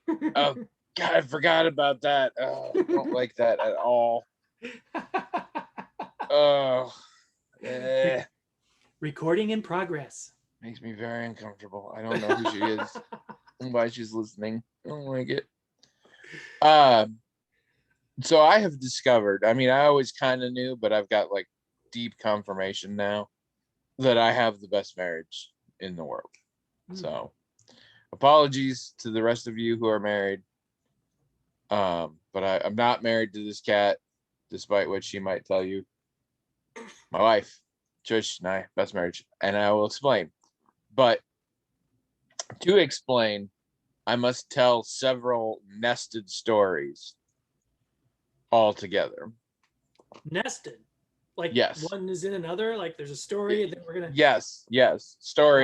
Oh God, I forgot about that. Oh, I don't like that at all. Oh, Re- eh, Recording in progress. makes me very uncomfortable. I don't know who she is and why she's listening. I don't like it. Um, so I have discovered. I mean, I always kind of knew, but I've got like deep confirmation now that I have the best marriage in the world. Hmm. So, apologies to the rest of you who are married. But I'm not married to this cat, despite what she might tell you. My wife, Trish, and I, best marriage, and I will explain. But to explain, I must tell several nested stories all together. Nested. Like Yes. one is in another. Like there's a story, and then we're gonna. Yes.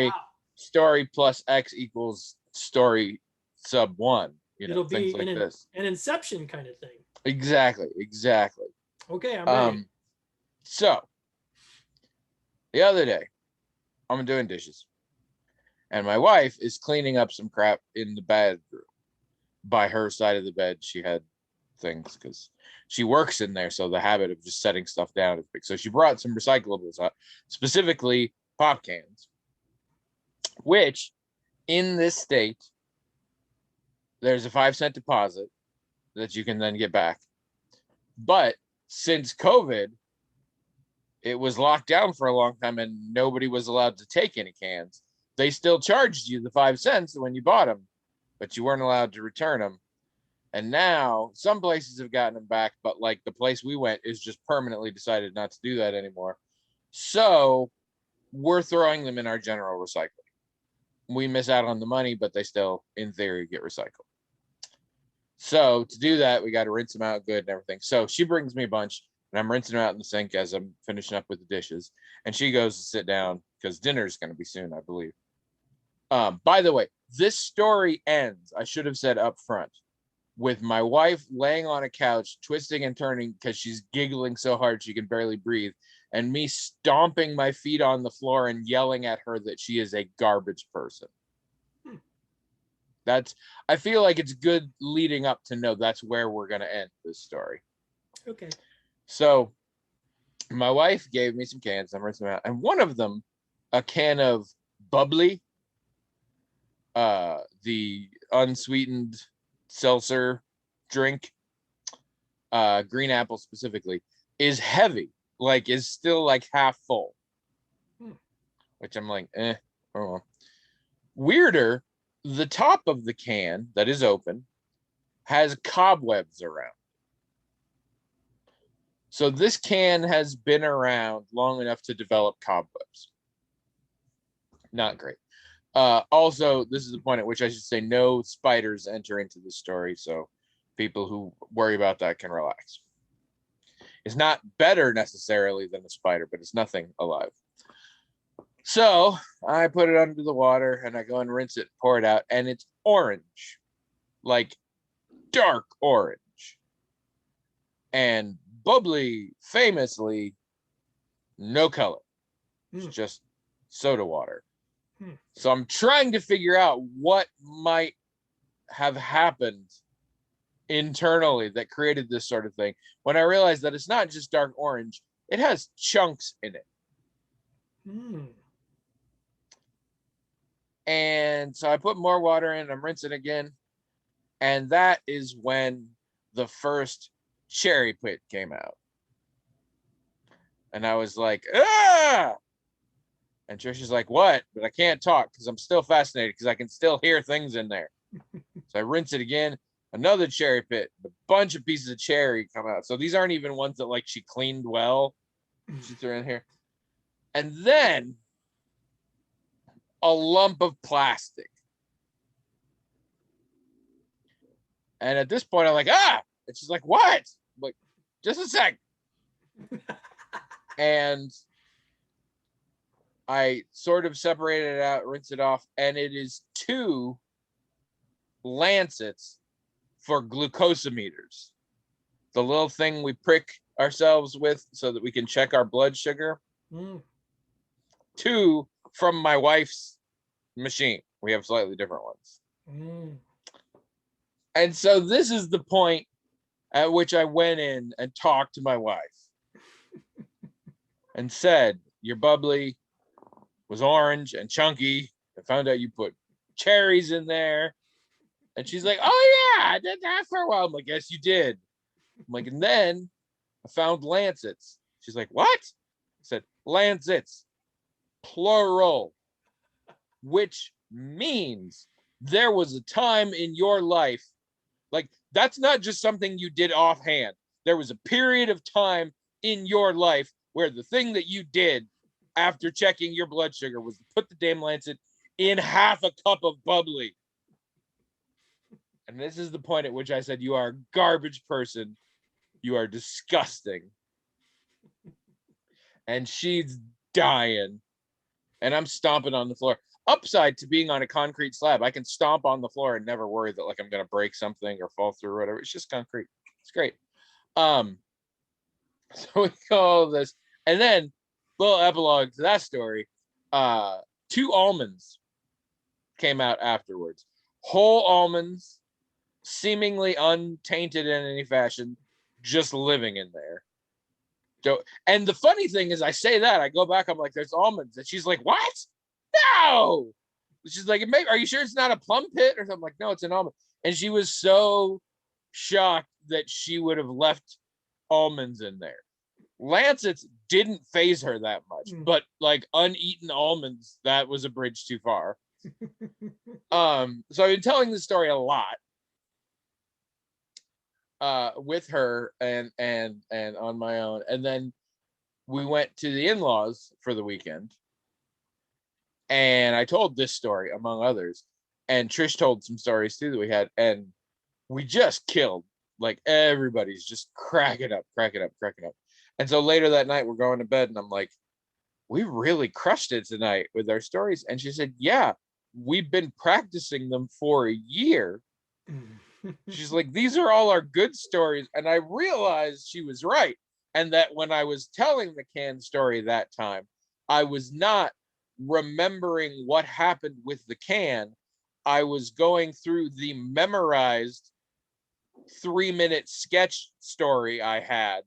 Wow. Story plus X equals story sub one, It'll things be like this. an Inception kind of thing. Exactly. Okay, I'm ready. Um, so the other day, I'm doing dishes, and my wife is cleaning up some crap in the bedroom. By her side of the bed, she had things because she works in there, so the habit of just setting stuff down is big. So she brought some recyclables up, specifically pop cans, which in this state, there's a 5 cent deposit that you can then get back. But since COVID, it was locked down for a long time and nobody was allowed to take any cans. They still charged you the 5 cents when you bought them, but you weren't allowed to return them. And now some places have gotten them back, but like the place we went is just permanently decided not to do that anymore. So we're throwing them in our general recycling. We miss out on the money, but they still, in theory, get recycled. So to do that, we got to rinse them out good and everything. So she brings me a bunch, and I'm rinsing them out in the sink as I'm finishing up with the dishes. And she goes to sit down because dinner is going to be soon, I believe. By the way, this story ends. I should have said up front with my wife laying on a couch, twisting and turning because she's giggling so hard she can barely breathe, and me stomping my feet on the floor and yelling at her that she is a garbage person. Hmm. That's, I feel like it's good leading up to know that's where we're going to end this story. Okay. So my wife gave me some cans. I'm rinsing them out, and one of them, a can of bubbly, the unsweetened seltzer drink, green apple specifically, is heavy, like is still like half full, Hmm. which I'm like, oh. Weirder, the top of the can that is open has cobwebs around. So this can has been around long enough to develop cobwebs. Not great. Also, this is the point at which I should say no spiders enter into this story, so people who worry about that can relax. It's not better necessarily than a spider, but it's nothing alive. So I put it under the water and I go and rinse it, pour it out, and it's orange, like dark orange. And bubbly, famously, no color. It's Hmm. just soda water. Hmm. So I'm trying to figure out what might have happened internally that created this sort of thing. When I realized that it's not just dark orange, it has chunks in it. Hmm. And so I put more water in, I'm rinsing again. And that is when the first cherry pit came out. And I was like, ah! And Trisha's like, what? But I can't talk because I'm still fascinated because I can still hear things in there. So I rinse it again. Another cherry pit, a bunch of pieces of cherry come out. So these aren't even ones that like she cleaned well. She threw in here. And then a lump of plastic. And at this point, I'm like, ah! And she's like, what? I'm like, just a sec. And I sort of separated it out, rinse it off, and it is two lancets for glucosameters. The little thing we prick ourselves with so that we can check our blood sugar. Hmm. Two from my wife's machine. We have slightly different ones. Hmm. And so this is the point at which I went in and talked to my wife and said, your bubbly was orange and chunky. I found out you put cherries in there. And she's like, oh yeah, I did that for a while. I'm like, yes, you did. I'm like, and then I found lancets. She's like, what? I said, lancets, plural, which means there was a time in your life, like, that's not just something you did offhand. There was a period of time in your life where the thing that you did after checking your blood sugar was to put the damn lancet in half a cup of bubbly. And this is the point at which I said, you are a garbage person. You are disgusting. And she's dying. And I'm stomping on the floor. Upside to being on a concrete slab, I can stomp on the floor and never worry that like I'm gonna break something or fall through or whatever. It's just concrete. It's great. So we call this, and then little epilogue to that story. 2 almonds came out afterwards. Whole almonds, seemingly untainted in any fashion, just living in there. And the funny thing is, I say that, I go back, I'm like, there's almonds. And she's like, what? No. She's like, are you sure it's not a plum pit or something? Like, no, it's an almond. And she was so shocked that she would have left almonds in there. Lancets didn't phase her that much, but like uneaten almonds, that was a bridge too far. So I've been telling this story a lot with her and on my own. And then we went to the in-laws for the weekend. And I told this story, among others. And Trish told some stories too that we had. And we just killed. Like, everybody's just cracking up. And so later that night, we're going to bed. And I'm like, we really crushed it tonight with our stories. And she said, yeah, we've been practicing them for a year. She's like, these are all our good stories. And I realized she was right. And that when I was telling the can story that time, I was not remembering what happened with the can. I was going through the memorized 3-minute sketch story I had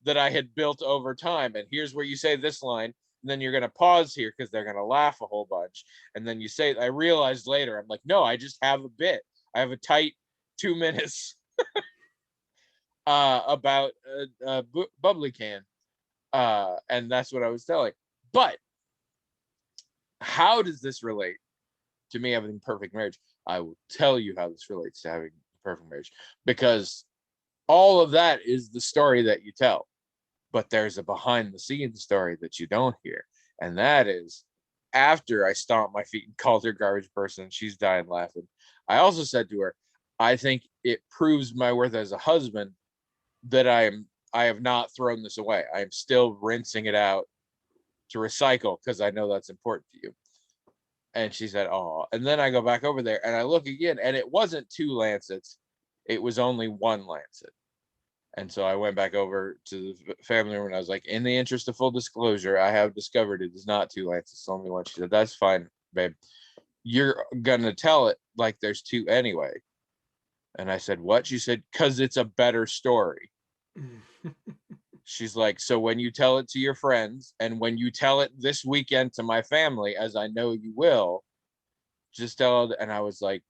that I had built over time. And here's where you say this line, and then you're going to pause here because they're going to laugh a whole bunch. And then you say, I realized later, I'm like, no, I just have a bit. I have a tight 2 minutes about a bubbly can. And that's what I was telling. But how does this relate to me having perfect marriage? I will tell you how this relates to having perfect marriage, because all of that is the story that you tell, but there's a behind the scenes story that you don't hear. And that is, after I stomped my feet and called her garbage person, she's dying laughing, I also said to her, I think it proves my worth as a husband that I have not thrown this away. I am still rinsing it out to recycle because I know that's important to you. And she said, oh. And then I go back over there and I look again, and it wasn't 2 lancets. It was only 1 lancet. And so I went back over to the family room and I was like, in the interest of full disclosure, I have discovered it is not 2 lancets, it's only 1. She said, that's fine, babe. You're going to tell it like there's 2 anyway. And I said, what? She said, because it's a better story. She's like, so when you tell it to your friends, and when you tell it this weekend to my family, as I know you will, just tell it. And I was like,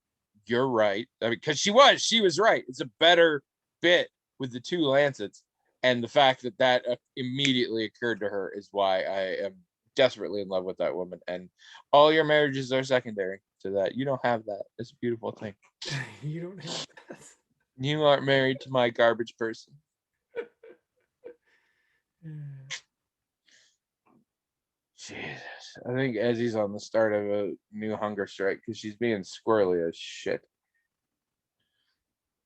you're right. I mean, because she was right. It's a better bit with the 2 lancets. And the fact that immediately occurred to her is why I am desperately in love with that woman. And all your marriages are secondary to that. You don't have that. It's a beautiful thing. You don't have that. You aren't married to my garbage person. Jesus. I think Ezzy's on the start of a new hunger strike because she's being squirrely as shit.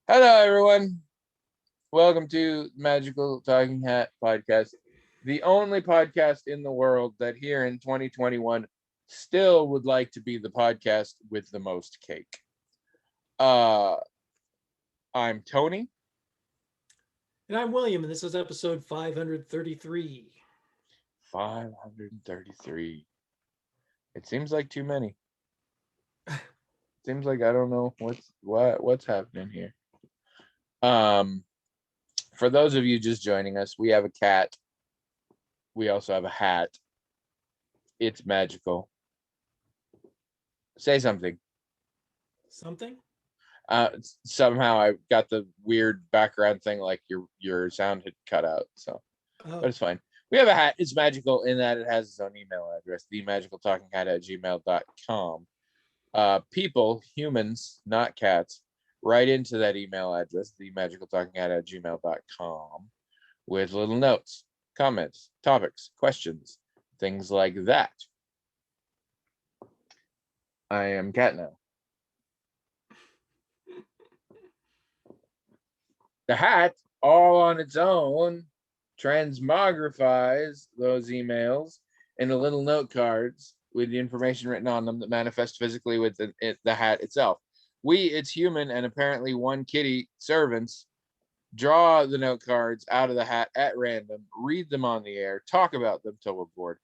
Hello, everyone. Welcome to Magical Talking Hat Podcast, the only podcast in the world that here in 2021 still would like to be the podcast with the most cake. I'm Tony. And I'm William, and this is episode 533. 533. It seems like too many. Seems like I don't know what's happening here. For those of you just joining us, we have a cat. We also have a hat. It's magical. Say something. Something? Somehow I got the weird background thing, like your sound had cut out. So, Oh, but it's fine. We have a hat. It's magical in that it has its own email address, themagicaltalkinghat@gmail.com. People, humans, not cats, write into that email address, themagicaltalkinghat@gmail.com, with little notes, comments, topics, questions, things like that. I am cat now. The hat, all on its own, transmogrifies those emails into little note cards with the information written on them that manifest physically with the hat itself. We, its human and apparently one kitty servants, draw the note cards out of the hat at random, read them on the air, talk about them till we're bored.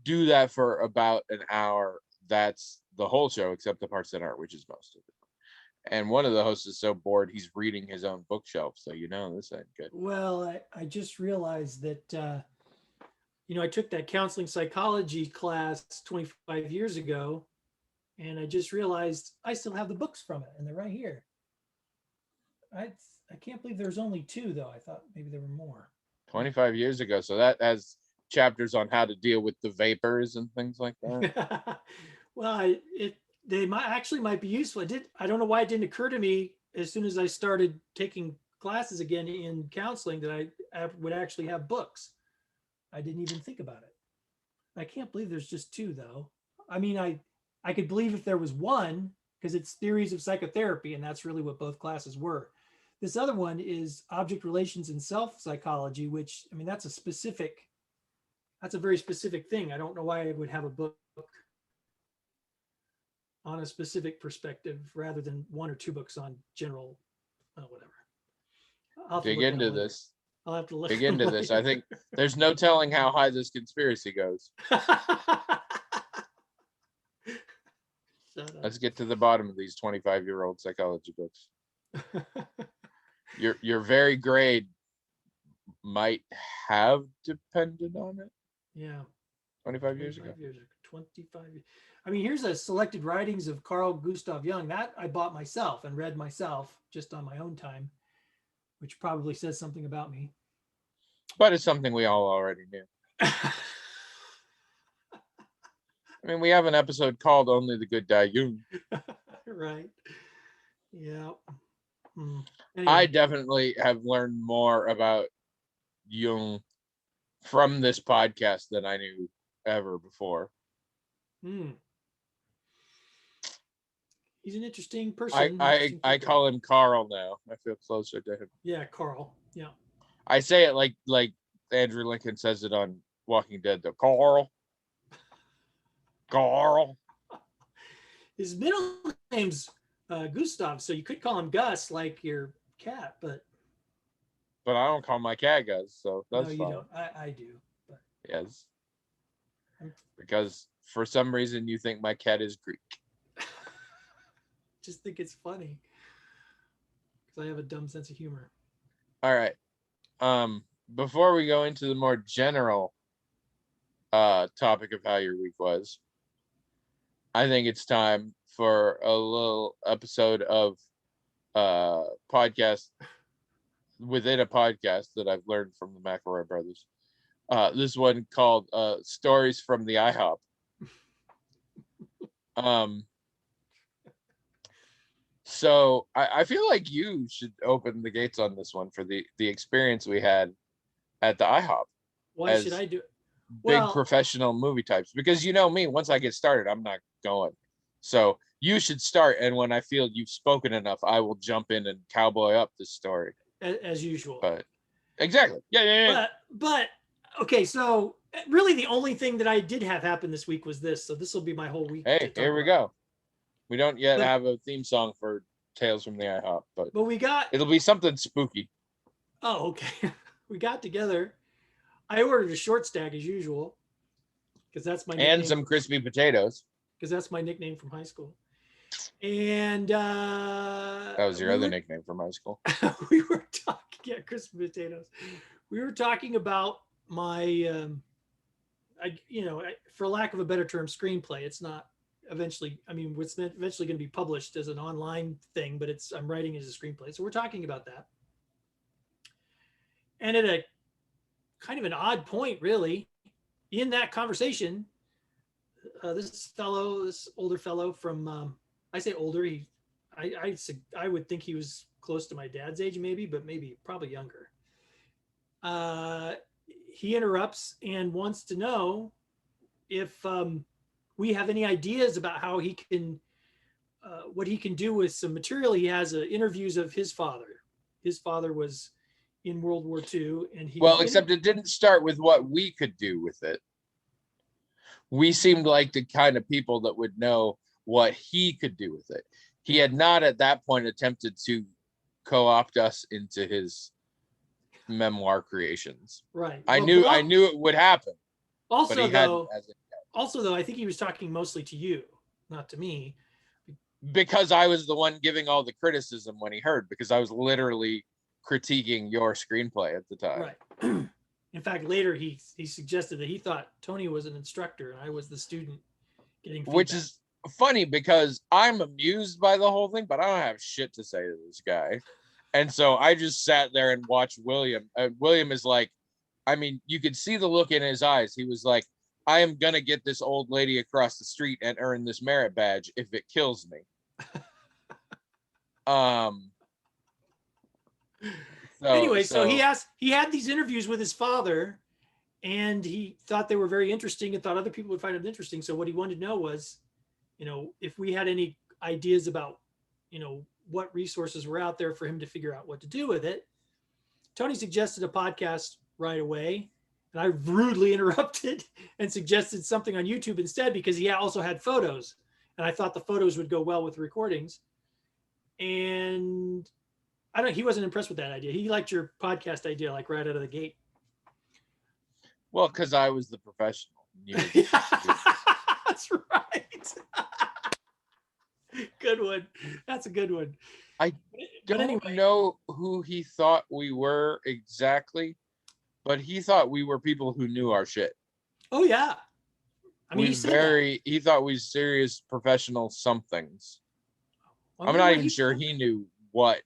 Do that for about an hour. That's the whole show, except the parts that aren't, which is most of it. And one of the hosts is so bored he's reading his own bookshelf, so this ain't good. well, I just realized that, I took that counseling psychology class 25 years ago, and I just realized I still have the books from it, and they're right here. I can't believe there's only two, though. I thought maybe there were more. 25 years ago, so that has chapters on how to deal with the vapors and things like that. Well, they might be useful. I don't know why it didn't occur to me as soon as I started taking classes again in counseling that I would actually have books. I didn't even think about it. I can't believe there's just two, though. I mean, I could believe if there was one because it's theories of psychotherapy, and that's really what both classes were. This other one is object relations and self psychology, which, I mean, that's a very specific thing. I don't know why I would have a book on a specific perspective rather than one or two books on general, whatever. Dig into this. I'll have to look. Dig into this. I think there's no telling how high this conspiracy goes. Let's get to the bottom of these 25-year-old psychology books. Your very grade might have depended on it. Yeah. 25 years ago. 25 years. I mean, here's a selected writings of Carl Gustav Jung that I bought myself and read myself just on my own time, which probably says something about me. But it's something we all already knew. I mean, we have an episode called Only the Good Die Young. Right. Yeah. Anyway. I definitely have learned more about Jung from this podcast than I knew ever before. He's an interesting person. I call him Carl now. I feel closer to him. Yeah, Carl. Yeah. I say it like Andrew Lincoln says it on Walking Dead, though. Carl. His middle name's Gustav, so you could call him Gus, like your cat, but I don't call my cat Gus, so that's fine. No, you don't. I do. But... Yes. Because for some reason you think my cat is Greek. Just think it's funny because I have a dumb sense of humor. All right. Before we go into the more general topic of how your week was, I think it's time for a little episode of podcast within a podcast that I've learned from the McElroy brothers. This one called Stories from the IHOP. So I feel like you should open the gates on this one for the experience we had at the IHOP. Why should I do it? Big professional movie types, because you know me, once I get started, I'm not going. So you should start, and when I feel you've spoken enough, I will jump in and cowboy up the story. As usual. But exactly. Yeah. But okay, so really the only thing that I did have happen this week was this. So this will be my whole week. Hey, here we go. We don't yet have a theme song for Tales from the IHOP, but it'll be something spooky. Oh, okay. We got together. I ordered a short stack as usual because that's my nickname. And some crispy potatoes because that's my nickname from high school. And That was your other nickname from high school. we were talking, yeah, crispy potatoes. We were talking about my, for lack of a better term, screenplay. It's not eventually. I mean, it's eventually going to be published as an online thing, but I'm writing as a screenplay. So we're talking about that. And at a kind of an odd point, really, in that conversation, this older fellow from, I say older, I would think he was close to my dad's age, maybe, but probably younger. He interrupts and wants to know if we have any ideas about how he can, what he can do with some material. He has interviews of his father. His father was in World War II, and except it didn't start with what we could do with it. We seemed like the kind of people that would know what he could do with it. He had not at that point attempted to co-opt us into his memoir creations. Right. I knew it would happen. Also, though, I think he was talking mostly to you, not to me. Because I was the one giving all the criticism when he heard, because I was literally critiquing your screenplay at the time. Right. In fact, later he suggested that he thought Tony was an instructor and I was the student getting feedback. Which is funny because I'm amused by the whole thing, but I don't have shit to say to this guy. And so I just sat there and watched William. William is like, I mean, you could see the look in his eyes. He was like, I am going to get this old lady across the street and earn this merit badge if it kills me. So he had these interviews with his father, and he thought they were very interesting and thought other people would find it interesting. So what he wanted to know was, if we had any ideas about, what resources were out there for him to figure out what to do with it. Tony suggested a podcast right away, and I rudely interrupted and suggested something on YouTube instead, because he also had photos, and I thought the photos would go well with recordings. And he wasn't impressed with that idea. He liked your podcast idea, like right out of the gate. Well, because I was the professional. That's right. Good one. That's a good one. I don't know who he thought we were exactly, but he thought we were people who knew our shit. Oh yeah. I mean, he thought we were serious professional somethings. I'm not even sure he knew what,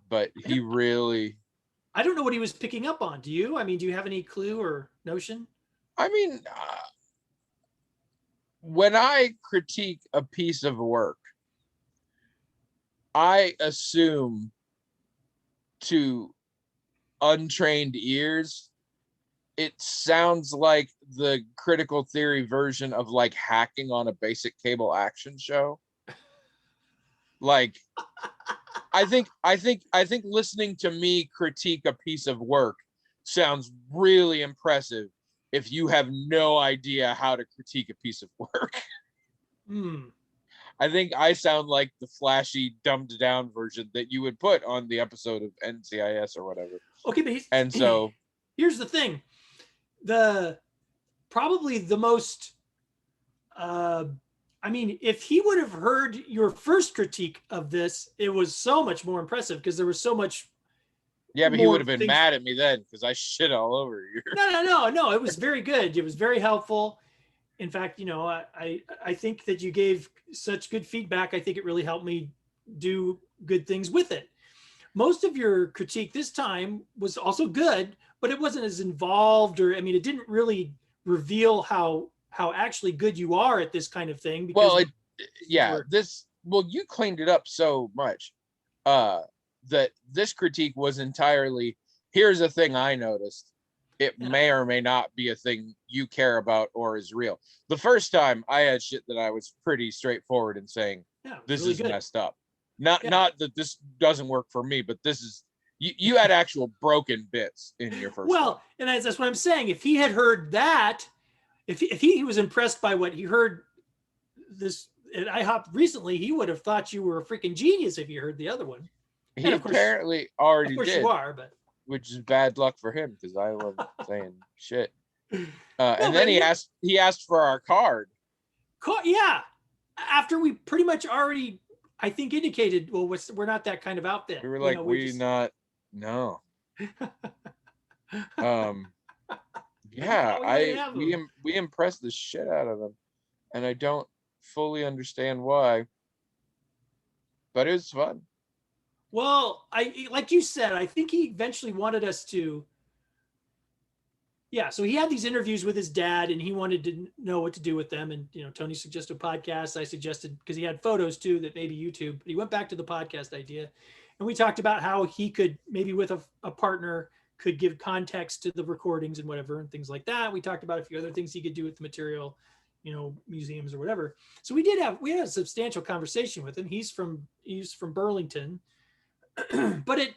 but he really. I don't know what he was picking up on. Do you? I mean, do you have any clue or notion? I mean, when I critique a piece of work, I assume to untrained ears, it sounds like the critical theory version of like hacking on a basic cable action show. Like, I think listening to me critique a piece of work sounds really impressive if you have no idea how to critique a piece of work. I think I sound like the flashy, dumbed down version that you would put on the episode of NCIS or whatever. Okay, but here's the thing. Probably the most, if he would have heard your first critique of this, it was so much more impressive because there was so much. Yeah, but he would have been mad at me then because I shit all over you. No. It was very good. It was very helpful. In fact, I think that you gave such good feedback. I think it really helped me do good things with it. Most of your critique this time was also good, but it wasn't as involved, it didn't really reveal how actually good you are at this kind of thing. Because you cleaned it up so much that this critique was entirely, here's a thing I noticed. It may or may not be a thing you care about or is real. The first time I had shit that I was pretty straightforward in saying, this really is good. Messed up. Not that this doesn't work for me, but this is, you had actual broken bits in your first one. And that's what I'm saying. If he had heard that, if he was impressed by what he heard this at IHOP recently, he would have thought you were a freaking genius if you heard the other one. He apparently already did. Of course you are, but. Which is bad luck for him because I love saying shit. And then he asked for our card. Yeah, after we pretty much already, I think, indicated, well, we're not that kind of outfit. We were You like, know, we we just, not, no. Um, but you yeah, thought we might have them. we impressed the shit out of them, and I don't fully understand why, but it was fun. Well, like you said, I think he eventually wanted us to. Yeah, so he had these interviews with his dad, and he wanted to know what to do with them. And Tony suggested podcasts. I suggested, because he had photos too, that maybe YouTube. But he went back to the podcast idea, and we talked about how he could maybe with a partner could give context to the recordings and whatever and things like that. We talked about a few other things he could do with the material, museums or whatever. So we had a substantial conversation with him. He's from Burlington, but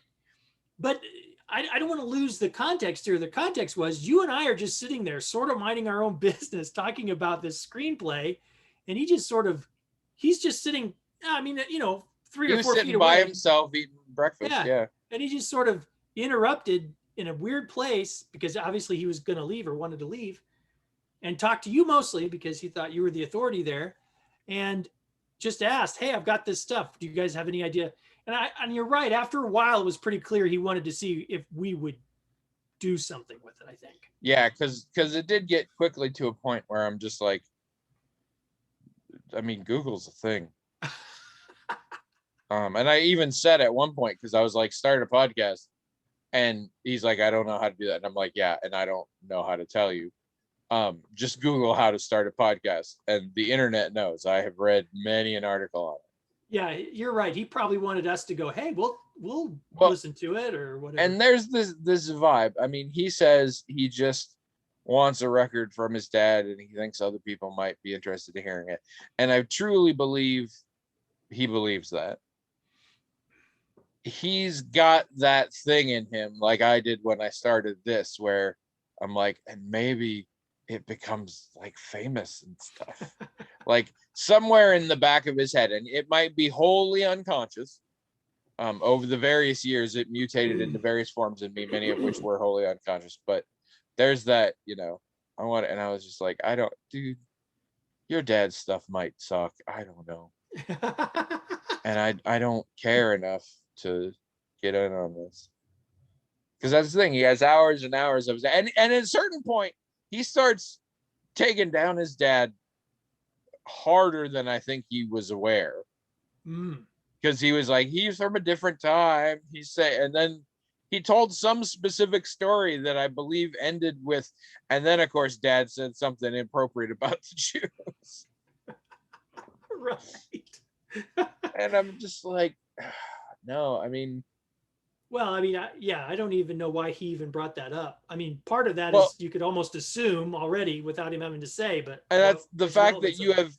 but I don't want to lose the context here. The context was you and I are just sitting there, sort of minding our own business, talking about this screenplay, and he's just sitting. I mean, 3 He or was 4 feet sitting by away. himself eating breakfast. Yeah, Yeah. and he just sort of interrupted in a weird place because obviously he was going to leave or wanted to leave, and talked to you mostly because he thought you were the authority there, and just asked, "Hey, I've got this stuff. Do you guys have any idea?" And you're right. After a while, it was pretty clear he wanted to see if we would do something with it, I think. Yeah, because it did get quickly to a point where I'm just like, I mean, Google's a thing. And I even said at one point, because I was like, start a podcast, and he's like, I don't know how to do that. And I'm like, yeah, and I don't know how to tell you. Just Google how to start a podcast, and the internet knows. I have read many an article on it. Yeah, you're right. He probably wanted us to go, "Hey, we'll Well, listen to it," or whatever. and there's this vibe. I mean, he says he just wants a record from his dad, and he thinks other people might be interested in hearing it. And I truly believe he believes that. He's got that thing in him, like I did when I started this, where I'm like, and maybe it becomes like famous and stuff. Like somewhere in the back of his head, and it might be wholly unconscious. Over the various years, it mutated into various forms in me, many of which were wholly unconscious. But there's that, I want it, and I was just like, I don't, dude, your dad's stuff might suck. I don't know, and I don't care enough to get in on this, because that's the thing. He has hours and hours of, and at a certain point, he starts taking down his dad harder than I think he was aware. Because he was like, he's from a different time. He said, and then he told some specific story that I believe ended with, and then of course dad said something inappropriate about the Jews. Right. And I'm just like, no, I mean, Well, I mean, I don't even know why he even brought that up. I mean, part of that well, is you could almost assume already without him having to say, but and that's the fact that you have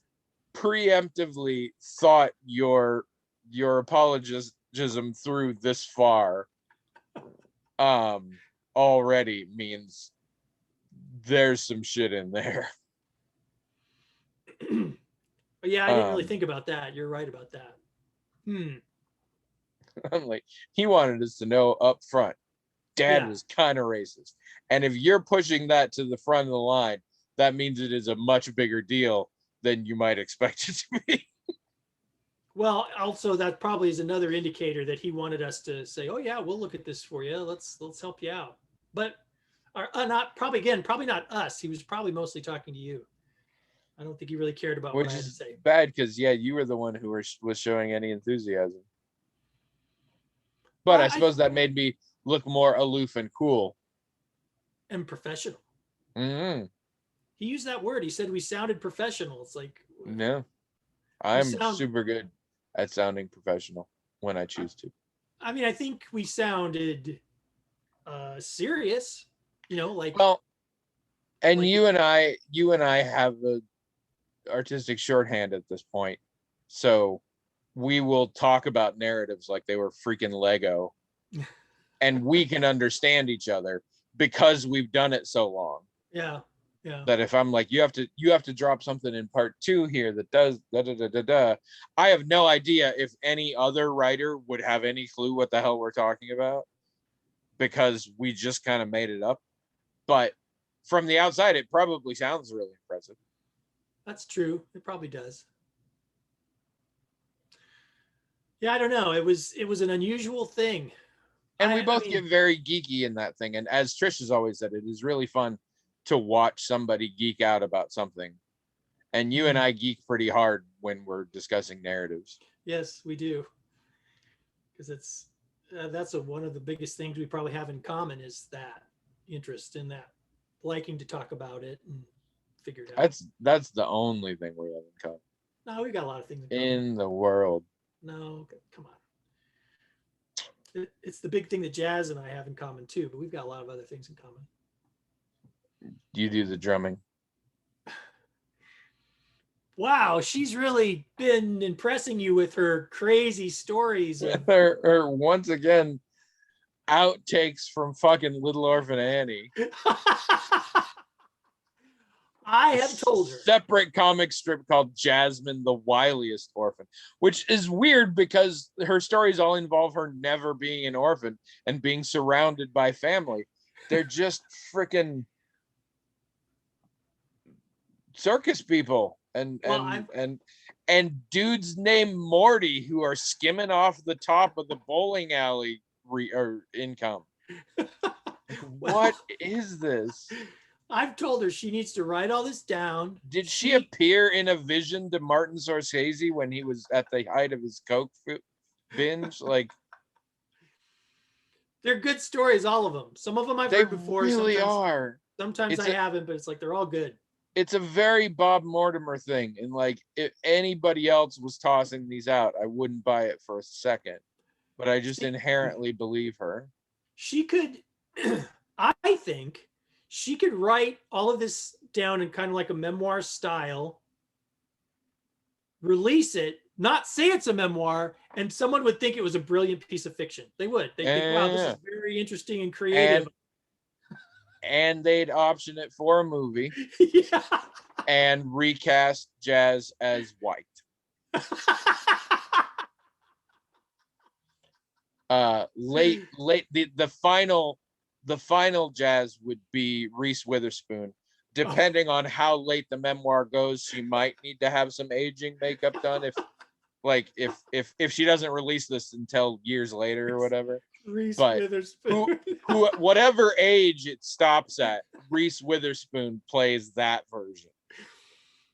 preemptively thought your apologism through this far already means there's some shit in there. Yeah, I didn't really think about that. You're right about that. I'm like, he wanted us to know up front, dad was kind of racist, and if you're pushing that to the front of the line, that means it is a much bigger deal than you might expect it to be. Well, also that probably is another indicator that he wanted us to say, "Oh yeah, we'll look at this for you. Let's help you out." But not probably not us. He was probably mostly talking to you. I don't think he really cared about what I had to say. Bad, because yeah, you were the one who was showing any enthusiasm. But I suppose that made me look more aloof and cool and professional. Mm-hmm. He used that word. He said we sounded professional. It's like, no, I'm super good at sounding professional when I choose to. I mean, I think we sounded serious, like, well, and like, you and I have the artistic shorthand at this point, so we will talk about narratives like they were freaking Lego, and we can understand each other because we've done it so long. Yeah. That if I'm like, you have to drop something in part 2 here that does da da da da da, I have no idea if any other writer would have any clue what the hell we're talking about, because we just kind of made it up. But from the outside, it probably sounds really impressive. That's true. It probably does. Yeah, I don't know. It was an unusual thing. And we I both mean, get very geeky in that thing. And as Trish has always said, it is really fun to watch somebody geek out about something. And you and mm, I geek pretty hard when we're discussing narratives. yes, we do, because it's that's one of the biggest things we probably have in common is that interest in that, liking to talk about it and figure it out. That's the only thing we have in common No, we got a lot of things in common. in the world. No, come on. It's the big thing that Jazz and I have in common too, but we've got a lot of other things in common. You do the drumming. Wow, she's really been impressing you with her crazy stories of Or once again, outtakes from fucking Little Orphan Annie. I have told her. Separate comic strip called Jasmine the Wiliest Orphan, which is weird because her stories all involve her never being an orphan and being surrounded by family. They're just freaking circus people and Well, and dudes named Morty who are skimming off the top of the bowling alley or income. well, What is this? I've told her she needs to write all this down. Did she appear in a vision to Martin Scorsese when he was at the height of his coke binge? Like, they're good stories, all of them. Some of them I've they heard before. really Sometimes, are. sometimes I haven't, but it's like they're all good. It's a very Bob Mortimer thing, and like if anybody else was tossing these out, I wouldn't buy it for a second. But I just inherently believe her. She could, I think, she could write all of this down in kind of like a memoir style, release it, not say it's a memoir, and someone would think it was a brilliant piece of fiction. They would. They think, wow, this is very interesting and creative. And they'd option it for a movie. Yeah. And recast Jazz as White. Late the final Jazz would be Reese Witherspoon. Depending on how late the memoir goes, she might need to have some aging makeup done if she doesn't release this until years later or whatever. Reese but Witherspoon. who whatever age it stops at, Reese Witherspoon plays that version.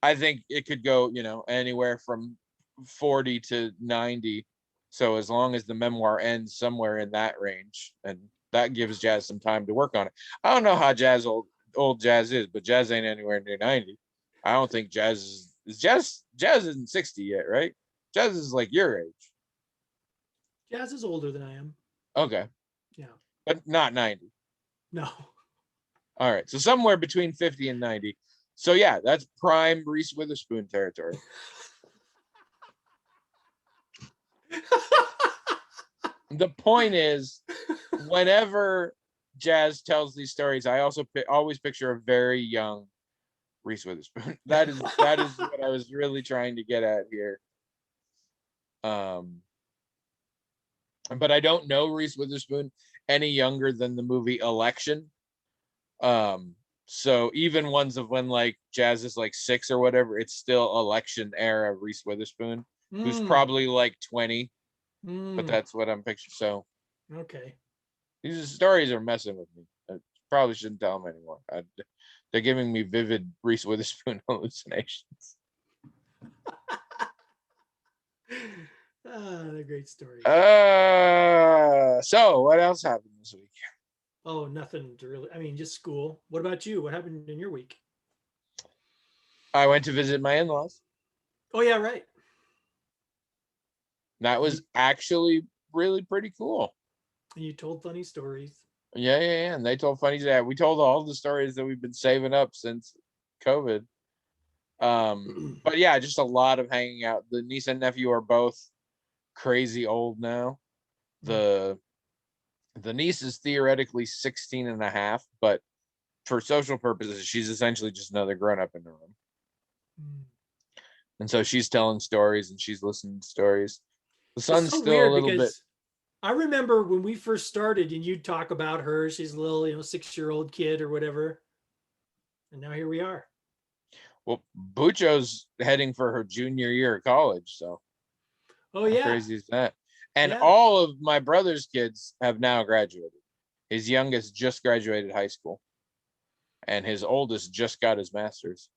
I think it could go, anywhere from 40 to 90. So as long as the memoir ends somewhere in that range, and that gives Jazz some time to work on it. I don't know how old Jazz is, but Jazz ain't anywhere near 90. I don't think Jazz Jazz isn't 60 yet, right? Jazz is like your age. Jazz is older than I am. Okay. Yeah. But not 90. No. All right. So somewhere between 50 and 90. So yeah, that's prime Reese Witherspoon territory. The point is, whenever Jazz tells these stories, I also always picture a very young Reese Witherspoon. That is what I was really trying to get at here. But I don't know Reese Witherspoon any younger than the movie Election. So even ones of when like Jazz is like 6 or whatever, it's still Election era Reese Witherspoon, who's probably like 20. But that's what I'm picturing. So okay, these stories are messing with me. I probably shouldn't tell them anymore. They're giving me vivid Reese Witherspoon hallucinations. They're great stories. So what else happened this week? Oh, nothing to really. I mean, just school. What about you? What happened in your week? I went to visit my in-laws. Oh yeah, right. That was actually really pretty cool. And you told funny stories. Yeah. And they told funny. Yeah, we told all the stories that we've been saving up since COVID. But yeah, just a lot of hanging out. The niece and nephew are both crazy old now. The niece is theoretically 16 and a half, but for social purposes, she's essentially just another grown-up in the room. And so she's telling stories and she's listening to stories. The son's so still a little bit. I remember when we first started and you'd talk about her, she's a little, 6-year-old kid or whatever. And now here we are. Well, Bucho's heading for her junior year of college, so. Oh yeah. How crazy is that? And Yeah. all of my brother's kids have now graduated. His youngest just graduated high school, and his oldest just got his master's.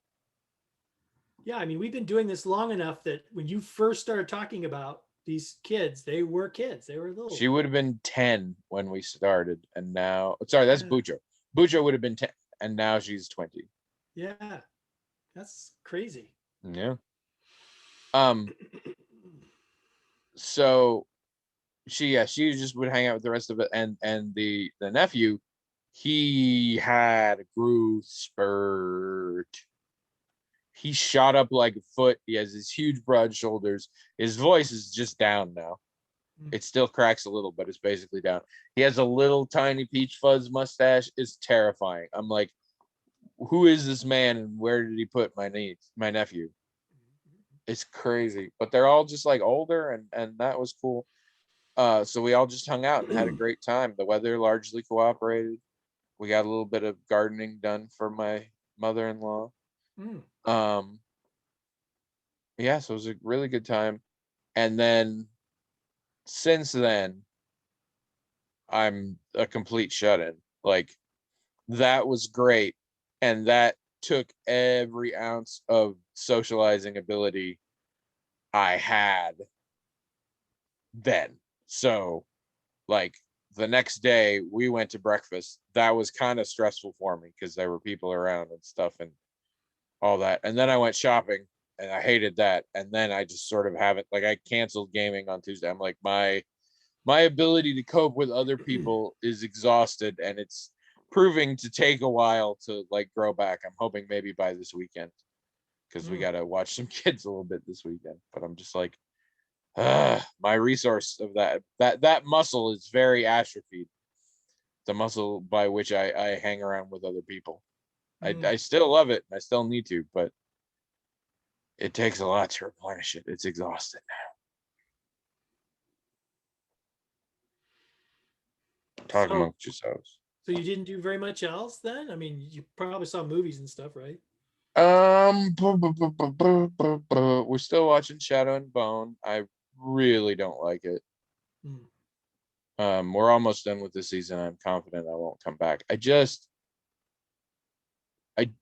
Yeah, I mean, we've been doing this long enough that when you first started talking about these kids, they were kids. They were little. She would have been 10 when we started, and now, sorry, that's Yeah. Bujo. Bujo would have been 10, and now she's 20. Yeah. That's crazy. Yeah. Um. So she just would hang out with the rest of it, and the nephew, he had a growth spurt. He shot up like a foot. He has these huge broad shoulders. His voice is just down now. Mm. It still cracks a little, but it's basically down. He has a little tiny peach fuzz mustache. It's terrifying. I'm like, who is this man and where did he put my nephew? It's crazy. But they're all just like older, and that was cool. So we all just hung out and had a great time. The weather largely cooperated. We got a little bit of gardening done for my mother-in-law. Mm. Um, yeah, so it was a really good time. And then since then, I'm a complete shut-in. Like, that was great. And that took every ounce of socializing ability I had then. So, like, the next day we went to breakfast. That was kind of stressful for me because there were people around and stuff and all that. And then I went shopping and I hated that. And then I just sort of haven't, like, I canceled gaming on Tuesday. I'm like, my ability to cope with other people is exhausted, and it's proving to take a while to like grow back. I'm hoping maybe by this weekend, because we Mm. got to watch some kids a little bit this weekend. But I'm just like, my resource of that muscle is very atrophied. The muscle by which I hang around with other people. Mm. I still love it. I still need to, but it takes a lot to replenish it. It's exhausting. Talk So, amongst yourselves. so you didn't do very much else then? I mean, you probably saw movies and stuff, right? We're still watching Shadow and Bone. I really don't like it. Mm. We're almost done with the season. I'm confident I won't come back. I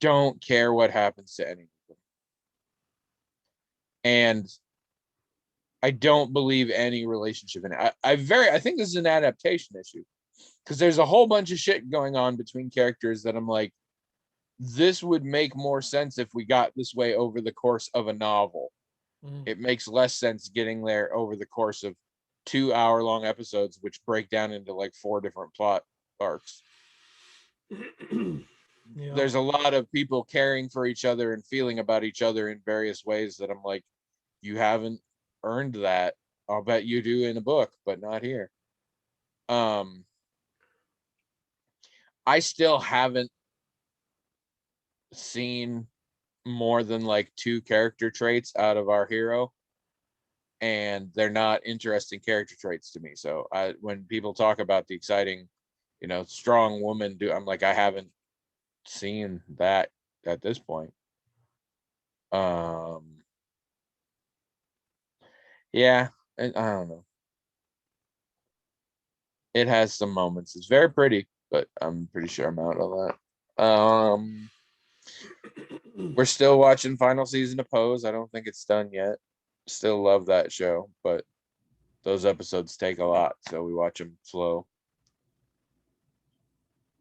don't care what happens to any of them. And I don't believe any relationship in it. I think this is an adaptation issue because there's a whole bunch of shit going on between characters that I'm like, this would make more sense if we got this way over the course of a novel. Mm. It makes less sense getting there over the course of 2 hour long episodes, which break down into like 4 different plot arcs. Yeah. There's a lot of people caring for each other and feeling about each other in various ways that I'm like, you haven't earned that. I'll bet you do in a book, but not here. I still haven't seen more than like 2 character traits out of our hero, and they're not interesting character traits to me. So when people talk about the exciting, strong woman, I'm like, I haven't seen that at this point. Yeah, and I don't know. It has some moments. It's very pretty, but I'm pretty sure I'm out on that. We're still watching final season of Pose. I don't think it's done yet. Still love that show, but those episodes take a lot, so we watch them slow.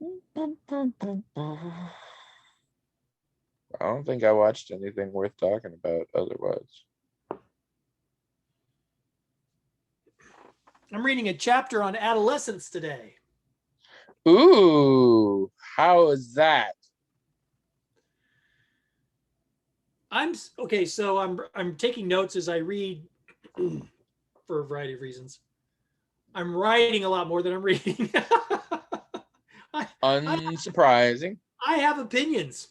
I don't think I watched anything worth talking about otherwise. I'm reading a chapter on adolescence today. Ooh, how is that? I'm okay, so I'm taking notes as I read for a variety of reasons. I'm writing a lot more than I'm reading. I, I Unsurprising. I have opinions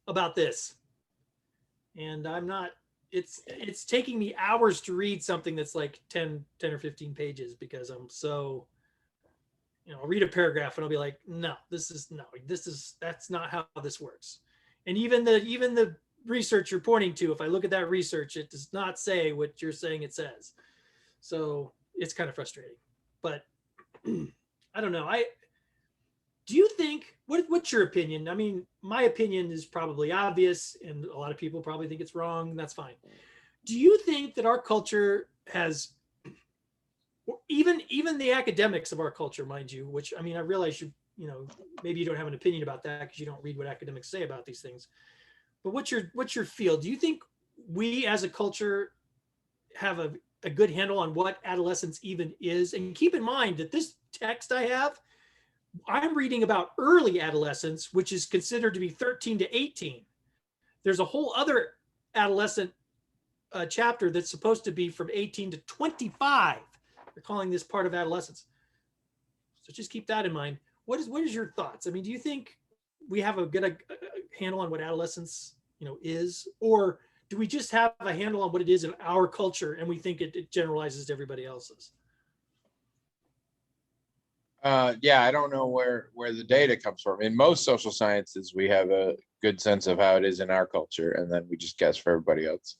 about this, and I'm not. It's taking me hours to read something that's like 10 or 15 pages because I'm so. I'll read a paragraph and I'll be like, no, that's not how this works. And even the research you're pointing to, if I look at that research, it does not say what you're saying it says. So it's kind of frustrating. But I don't know. Do you think what's your opinion? I mean, my opinion is probably obvious, and a lot of people probably think it's wrong. And that's fine. Do you think that our culture has even the academics of our culture, mind you, which I mean, I realize maybe you don't have an opinion about that because you don't read what academics say about these things. But what's your feel? Do you think we as a culture have a good handle on what adolescence even is? And keep in mind that this text I'm reading about early adolescence, which is considered to be 13 to 18. There's a whole other adolescent chapter that's supposed to be from 18 to 25. They're calling this part of adolescence. So just keep that in mind. What is your thoughts? I mean, do you think we have a good handle on what adolescence, is, or do we just have a handle on what it is in our culture and we think it generalizes to everybody else's? Yeah, I don't know where the data comes from. In most social sciences, we have a good sense of how it is in our culture, and then we just guess for everybody else.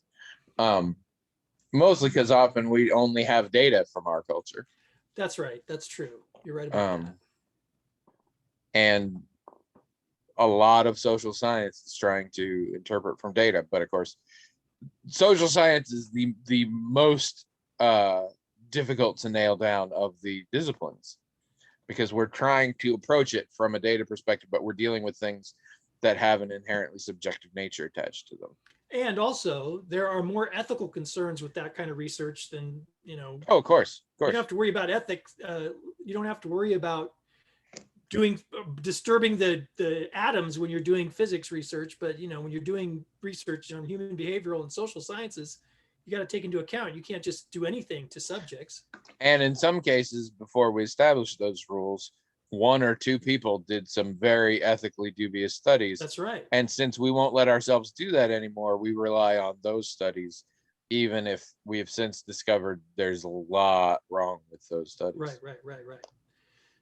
Mostly because often we only have data from our culture. That's right. That's true. You're right about that. And a lot of social science is trying to interpret from data, but of course, social science is the most difficult to nail down of the disciplines, because we're trying to approach it from a data perspective, but we're dealing with things that have an inherently subjective nature attached to them. And also, there are more ethical concerns with that kind of research than, Oh, of course. You don't have to worry about ethics. You don't have to worry about disturbing the atoms when you're doing physics research. But, when you're doing research on human behavioral and social sciences, you got to take into account, you can't just do anything to subjects. And in some cases, before we established those rules, one or two people did some very ethically dubious studies. That's right. And since we won't let ourselves do that anymore, we rely on those studies, even if we have since discovered there's a lot wrong with those studies. Right.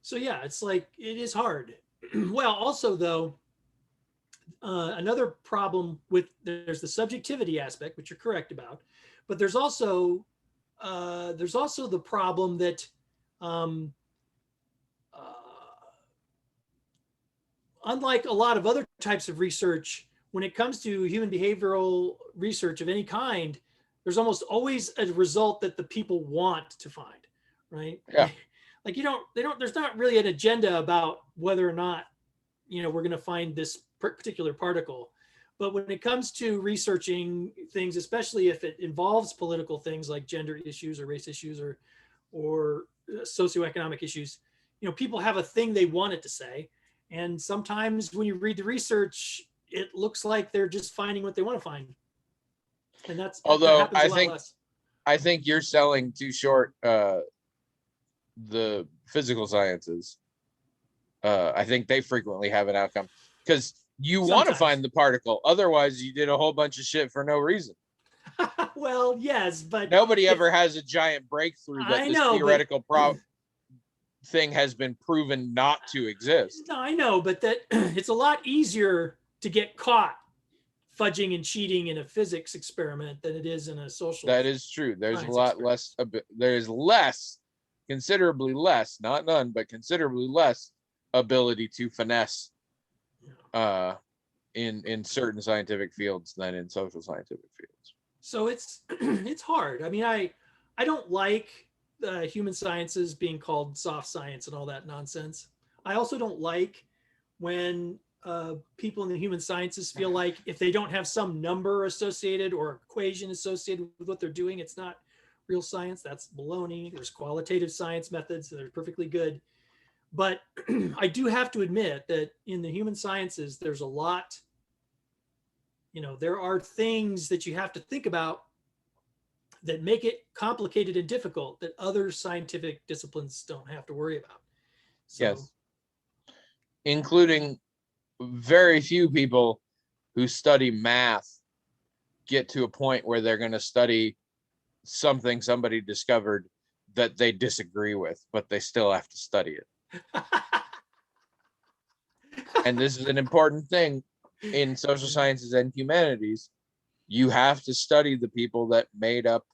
So yeah, it's like, it is hard. Well, also though, another problem there's the subjectivity aspect, which you're correct about, but there's also the problem that unlike a lot of other types of research, when it comes to human behavioral research of any kind, there's almost always a result that the people want to find, right? Yeah. Like there's not really an agenda about whether or not, we're going to find this particular particle. But when it comes to researching things, especially if it involves political things like gender issues or race issues or socioeconomic issues, people have a thing they want it to say. And sometimes when you read the research, it looks like they're just finding what they want to find. And although I think you're selling too short the physical sciences. I think they frequently have an outcome because you want to find the particle. Otherwise, you did a whole bunch of shit for no reason. Well, yes, but nobody ever has a giant breakthrough that this theoretical thing has been proven not to exist. No, I know, but that it's a lot easier to get caught fudging and cheating in a physics experiment than it is in a social. That is true. There's a lot less. There's less, considerably less, not none, but considerably less ability to finesse in certain scientific fields than in social scientific fields. So it's hard. I mean, I don't like human sciences being called soft science and all that nonsense. I also don't like when people in the human sciences feel like if they don't have some number associated or equation associated with what they're doing, it's not real science. That's baloney. There's qualitative science methods that are perfectly good. But I do have to admit that in the human sciences, there's a lot, there are things that you have to think about that make it complicated and difficult that other scientific disciplines don't have to worry about. So, yes. Including very few people who study math get to a point where they're going to study something somebody discovered that they disagree with, but they still have to study it. And this is an important thing in social sciences and humanities. You have to study the people that made up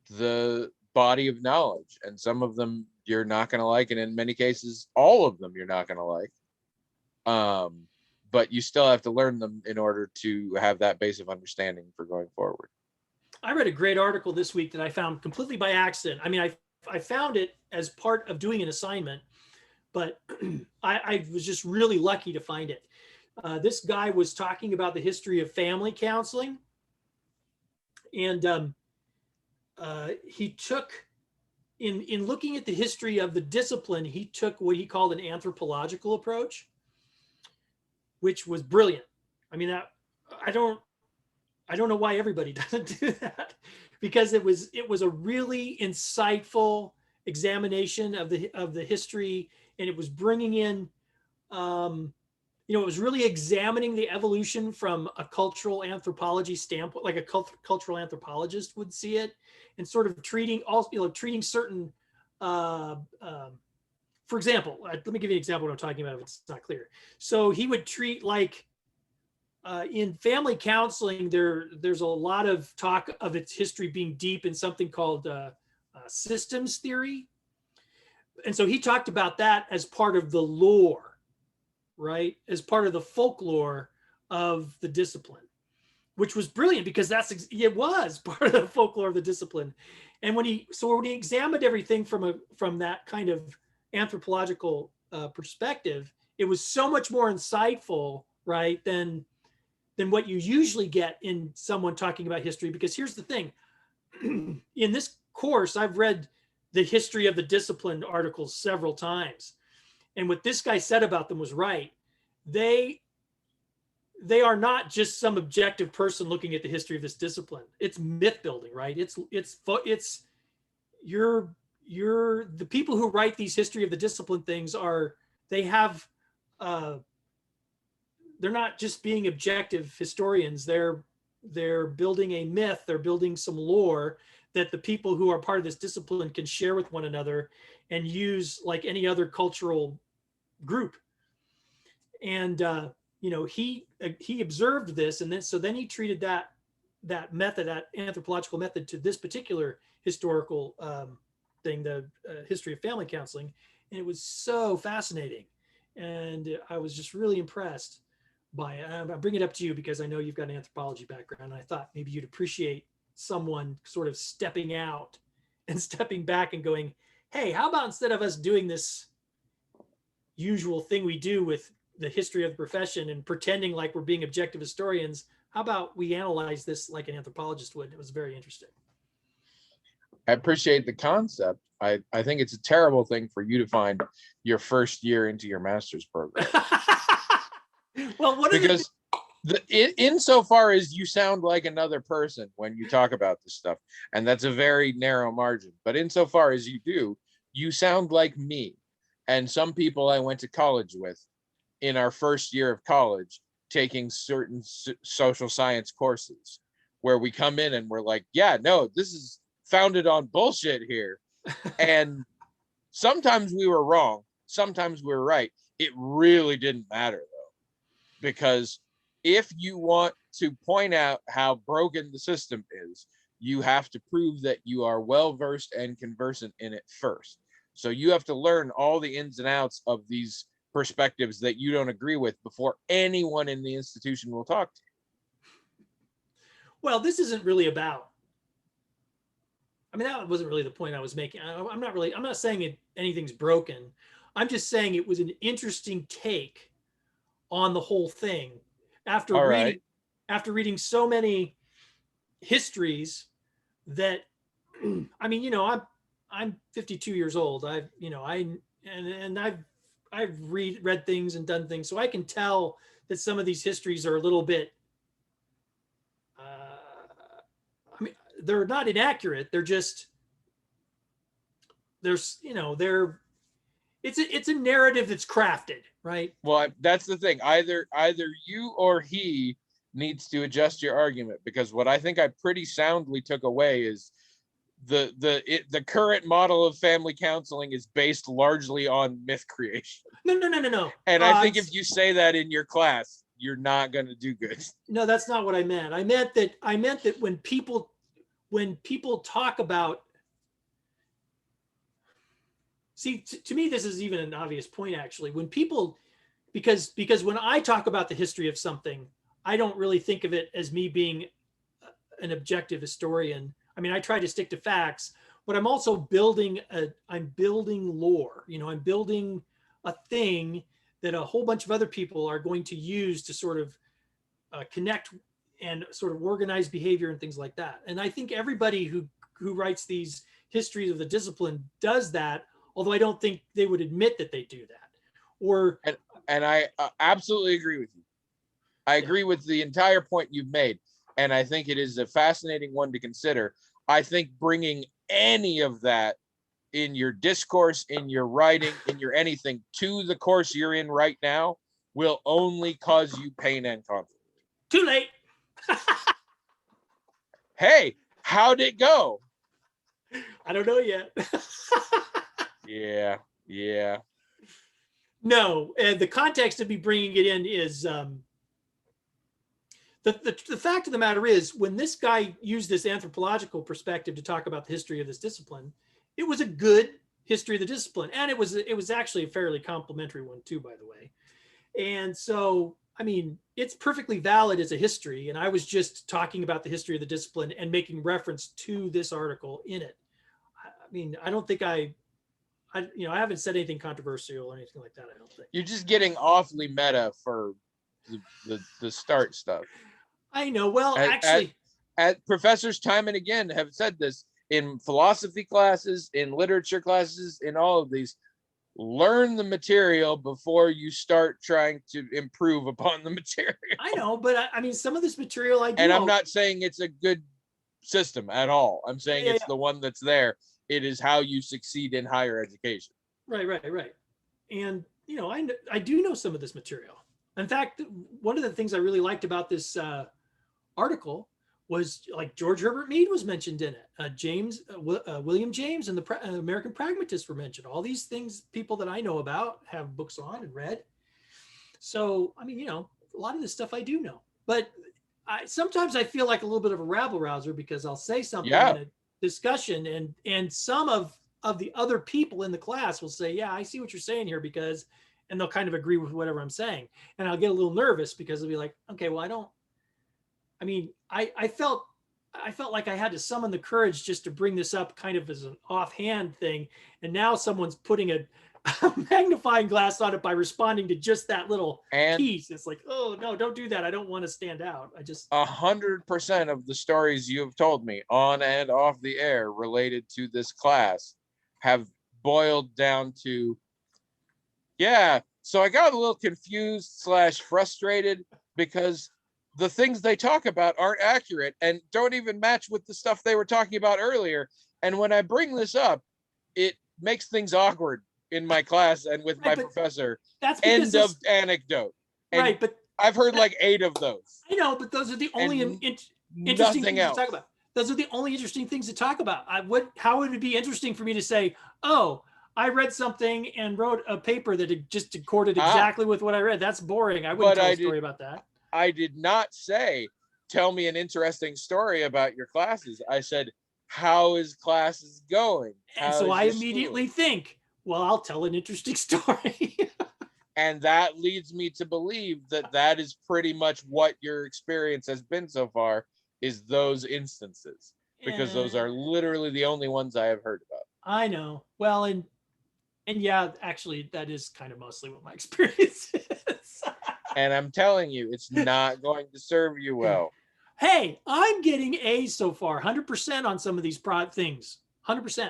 the body of knowledge, and some of them you're not going to like, and in many cases all of them you're not going to like, but you still have to learn them in order to have that base of understanding for going forward. I read a great article this week that I found completely by accident. I mean, I found it as part of doing an assignment, but I was just really lucky to find it. This guy was talking about the history of family counseling, and he took, in looking at the history of the discipline, he took what he called an anthropological approach, which was brilliant. I mean, I don't know why everybody doesn't do that, because it was a really insightful examination of the history, and it was bringing in, it was really examining the evolution from a cultural anthropology standpoint, like a cultural anthropologist would see it, and sort of treating certain, for example, let me give you an example of what I'm talking about if it's not clear. So he would treat, like, in family counseling, there's a lot of talk of its history being deep in something called systems theory. And so he talked about that as part of the lore, right? As part of the folklore of the discipline, which was brilliant, because it was part of the folklore of the discipline. And when he examined everything from that kind of anthropological perspective, it was so much more insightful, right, than what you usually get in someone talking about history. Because here's the thing, in this course, I've read the history of the discipline articles several times. And what this guy said about them was right. They are not just some objective person looking at the history of this discipline. It's myth building, right? It's the people who write these history of the discipline things they're not just being objective historians. They're building a myth. They're building some lore that the people who are part of this discipline can share with one another and use like any other cultural group. And he observed this, and then he treated that method, that anthropological method, to this particular historical thing, the history of family counseling, and it was so fascinating, and I was just really impressed by it. I bring it up to you because I know you've got an anthropology background, and I thought maybe you'd appreciate someone sort of stepping out and stepping back and going, hey, how about instead of us doing this usual thing we do with the history of the profession and pretending like we're being objective historians, how about we analyze this like an anthropologist would? It was very interesting. I appreciate the concept. I think it's a terrible thing for you to find your first year into your master's program. Well, because insofar as you sound like another person when you talk about this stuff, and that's a very narrow margin, but insofar as you do, you sound like me and some people I went to college with in our first year of college, taking certain social science courses, where we come in and we're like, yeah, no, this is founded on bullshit here. And sometimes we were wrong, sometimes we were right. It really didn't matter though, because if you want to point out how broken the system is, you have to prove that you are well versed and conversant in it first. So you have to learn all the ins and outs of these perspectives that you don't agree with before anyone in the institution will talk to you. Well, this isn't really about, I mean, that wasn't really the point I was making. I'm not saying anything's broken. I'm just saying it was an interesting take on the whole thing. After reading so many histories that, I mean, I'm 52 years old. I've read things and done things, so I can tell that some of these histories are a little bit, I mean, they're not inaccurate. They're just, it's a narrative that's crafted, right? Well, that's the thing. Either you or he needs to adjust your argument, because what I think I pretty soundly took away is the current model of family counseling is based largely on myth creation. No. And I think if you say that in your class, you're not going to do good. No, that's not what I meant. I meant that when people talk about see, to me, this is even an obvious point, actually. When people, because when I talk about the history of something, I don't really think of it as me being an objective historian. I mean, I try to stick to facts, but I'm also I'm building lore. I'm building a thing that a whole bunch of other people are going to use to sort of connect and sort of organize behavior and things like that. And I think everybody who writes these histories of the discipline does that, although I don't think they would admit that they do that. Or and I absolutely agree with you. I agree with the entire point you've made, and I think it is a fascinating one to consider. I think bringing any of that in your discourse, in your writing, in your anything to the course you're in right now will only cause you pain and conflict. Too late. Hey, how'd it go? I don't know yet. Yeah. No, and the context of me bringing it in is the fact of the matter is, when this guy used this anthropological perspective to talk about the history of this discipline, it was a good history of the discipline, and it was actually a fairly complimentary one too, by the way. And so, I mean, it's perfectly valid as a history, and I was just talking about the history of the discipline and making reference to this article in it. I mean, I don't think I haven't said anything controversial or anything like that. I don't think. You're just getting awfully meta for the start stuff. I know. Well, actually, professors time and again have said this in philosophy classes, in literature classes, in all of these. Learn the material before you start trying to improve upon the material. I know, but I mean, some of this material I do. And I'm not saying it's a good system at all. I'm saying it's the one that's there. It is how you succeed in higher education. Right. And I do know some of this material. In fact, one of the things I really liked about this article was, like, George Herbert Mead was mentioned in it. William James and the American Pragmatists were mentioned. All these things, people that I know about, have books on and read. So, I mean, a lot of this stuff I do know. But sometimes I feel like a little bit of a rabble rouser, because I'll say something in a discussion, and some of the other people in the class will say, yeah, I see what you're saying here, and they'll kind of agree with whatever I'm saying. And I'll get a little nervous, because they'll be like, okay, well, I felt like I had to summon the courage just to bring this up kind of as an offhand thing. And now someone's putting a magnifying glass on it by responding to just that little piece. It's like, oh no, don't do that. I don't want to stand out. I just 100% of the stories you've told me on and off the air related to this class have boiled down to, so I got a little confused / frustrated because the things they talk about aren't accurate and don't even match with the stuff they were talking about earlier. And when I bring this up, it makes things awkward in my class and with my professor. That's end of anecdote. And right, but I've heard like 8 of those. I know, but those are the only interesting things to talk about. Those are the only interesting things to talk about. How would it be interesting for me to say, oh, I read something and wrote a paper that just accorded exactly with what I read? That's boring. I wouldn't tell a story about that. I did not say, tell me an interesting story about your classes. I said, how is classes going? And so I immediately think, well, I'll tell an interesting story. And that leads me to believe that is pretty much what your experience has been so far, is those instances, because those are literally the only ones I have heard about. I know. Well, and yeah, actually, that is kind of mostly what my experience is. And I'm telling you, it's not going to serve you well. Hey, I'm getting A's so far, 100% on some of these things, 100%.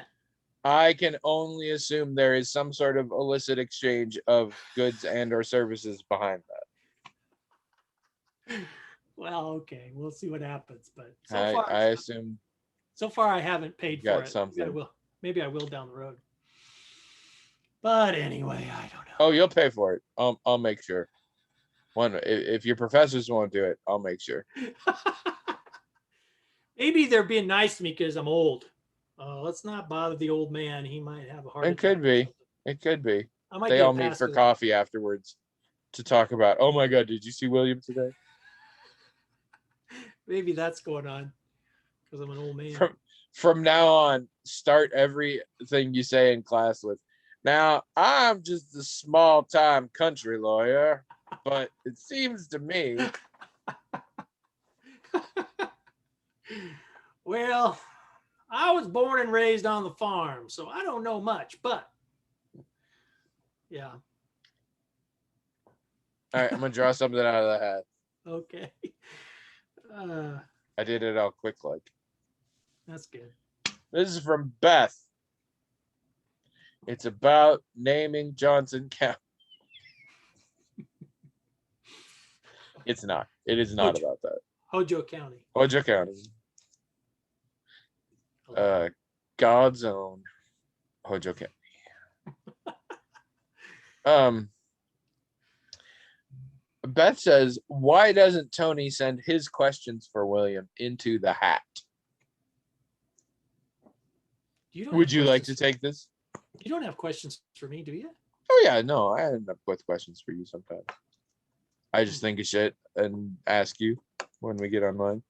I can only assume there is some sort of illicit exchange of goods and or services behind that. Well, okay, we'll see what happens. But I assume. So far, I haven't paid for it. Something. Maybe I will down the road. But anyway, I don't know. Oh, you'll pay for it. I'll make sure. If your professors won't do it, I'll make sure. Maybe they're being nice to me because I'm old. Let's not bother the old man. He might have a heart attack. It could be. I They all meet for coffee afterwards to talk about, oh my God, did you see William today? Maybe that's going on because I'm an old man. From now on, start everything you say in class with, Now, I'm just a small time country lawyer, but it seems to me, Well, I was born and raised on the farm, so I don't know much, but yeah, all right, I'm gonna draw something out of the hat. okay. Uh, I did it all quick like. that's good. This is from Beth. It's about naming Johnson County. It's not. It is not about that. Hojo County. Hojo County. God's own Hojo County. Beth says, why doesn't Tony send his questions for William into the hat? Would you like to take this? You don't have questions for me, do you? Oh yeah, no, I end up with questions for you sometimes. I just think of shit and ask you when we get online.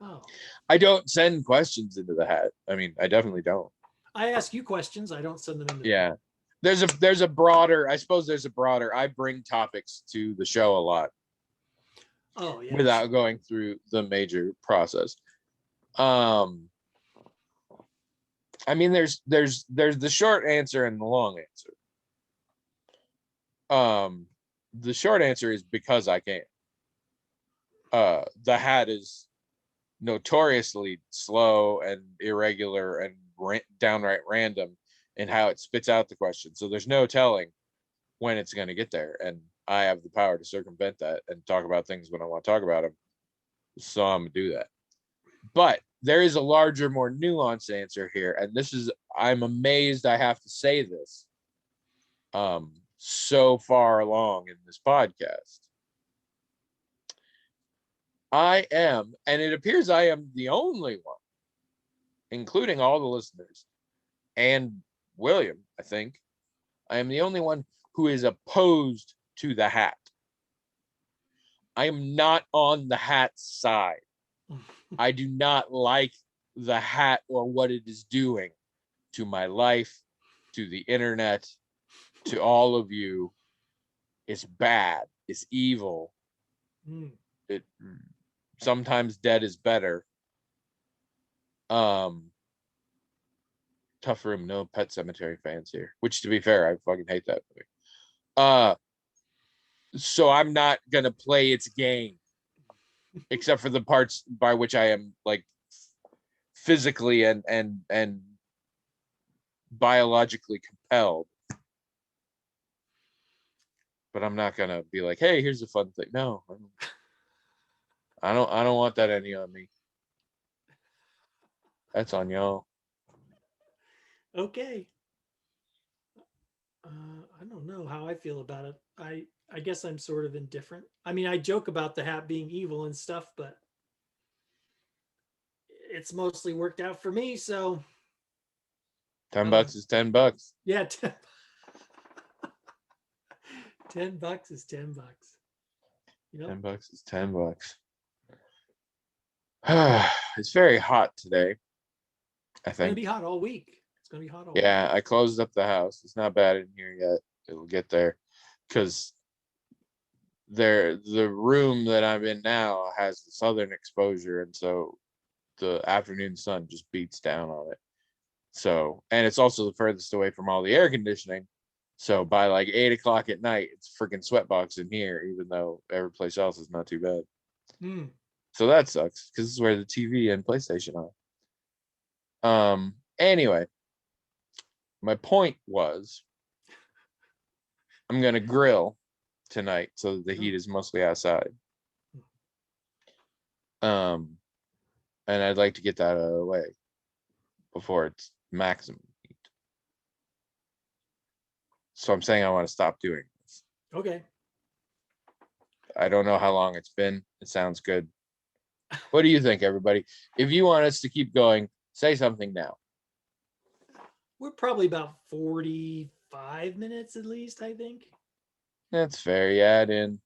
Oh. I don't send questions into the hat. I mean, I definitely don't. I ask you questions. I don't send them in. Yeah. There's a broader, I suppose there's a broader, I bring topics to the show a lot. Oh, yeah. Without going through the major process. I mean, there's the short answer and the long answer. The short answer is because I can. The hat is notoriously slow and irregular and downright random in how it spits out the question. So there's no telling when it's going to get there. And I have the power to circumvent that and talk about things when I want to talk about them. So I'm going to do that. But there is a larger, more nuanced answer here. And this is, I'm amazed I have to say this so far along in this podcast. I am, and it appears I am the only one, including all the listeners and William, I think. I am the only one who is opposed to the hat. I am not on the hat's side. I do not like the hat or what it is doing to my life, to the internet, to all of you. It's bad. It's evil. It sometimes dead is better. Tough Room, no Pet Cemetery fans here. Which, to be fair, I fucking hate that movie. So I'm not gonna play its game, except for the parts by which I am like physically and biologically compelled. But I'm not gonna be like, hey, here's a fun thing. No, I don't want that any on me. That's on y'all. Okay. I don't know how I feel about it. I guess I'm sort of indifferent. I mean, I joke about the hat being evil and stuff, but it's mostly worked out for me. So $10 is $10. Yeah, $10 is $10. Yep. $10 is $10. It's very hot today. I It's gonna think. be hot all week. It's gonna be hot all Yeah, week. I closed up the house. It's not bad in here yet. It'll get there, because the room that I'm in now has the southern exposure, and so the afternoon sun just beats down on it. So, and it's also the furthest away from all the air conditioning. So by like 8 o'clock at night, it's freaking sweatbox in here, even though every place else is not too bad. So that sucks, because this is where the TV and PlayStation are. Anyway, my point was, I'm gonna grill tonight, so the heat is mostly outside. And I'd like to get that out of the way before it's maximum heat. So I'm saying I want to stop doing this. Okay. I don't know how long it's been. It sounds good. What do you think, everybody? If you want us to keep going, say something now. We're probably about 45 minutes at least, I think. That's fair. You add in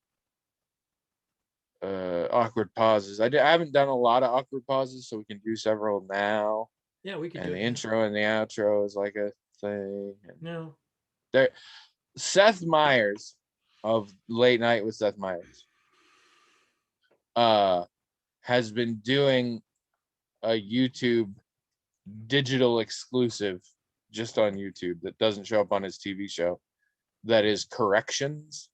awkward pauses. I haven't done a lot of awkward pauses, so we can do several now. Yeah, we can and do the it. intro and the outro is like a thing. And No. there, Seth Meyers of Late Night with Seth Meyers has been doing a YouTube digital exclusive just on YouTube that doesn't show up on his TV show, that is corrections.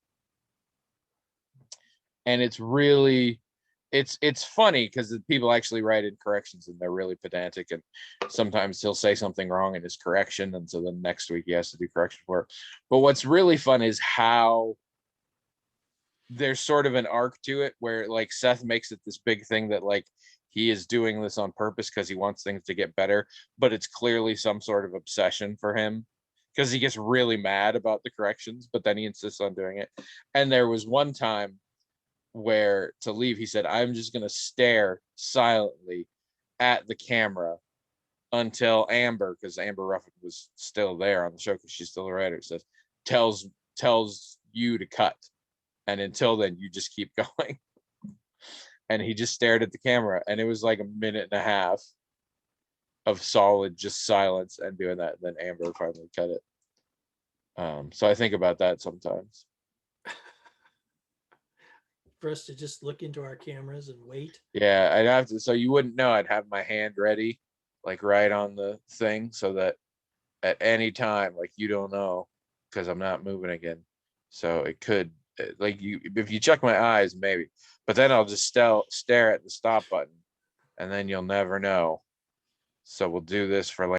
And it's really, it's funny because the people actually write in corrections and they're really pedantic, and sometimes he'll say something wrong in his correction, and so then next week he has to do correction work. But what's really fun is how there's sort of an arc to it where like Seth makes it this big thing that like he is doing this on purpose because he wants things to get better, but it's clearly some sort of obsession for him because he gets really mad about the corrections, but then he insists on doing it. And there was one time where to leave, he said, I'm just going to stare silently at the camera until Amber, because Amber Ruffin was still there on the show because she's still the writer, says, tells you to cut. And until then, you just keep going. And he just stared at the camera, and it was like a minute and a half of solid just silence and doing that. And then Amber finally cut it. So I think about that sometimes. For us to just look into our cameras and wait. Yeah, I'd have to. So you wouldn't know. I'd have my hand ready, like right on the thing, so that at any time, like you don't know, because I'm not moving again. So it could, like you, if you check my eyes, maybe. But then I'll just stare at the stop button, and then you'll never know. So we'll do this for like.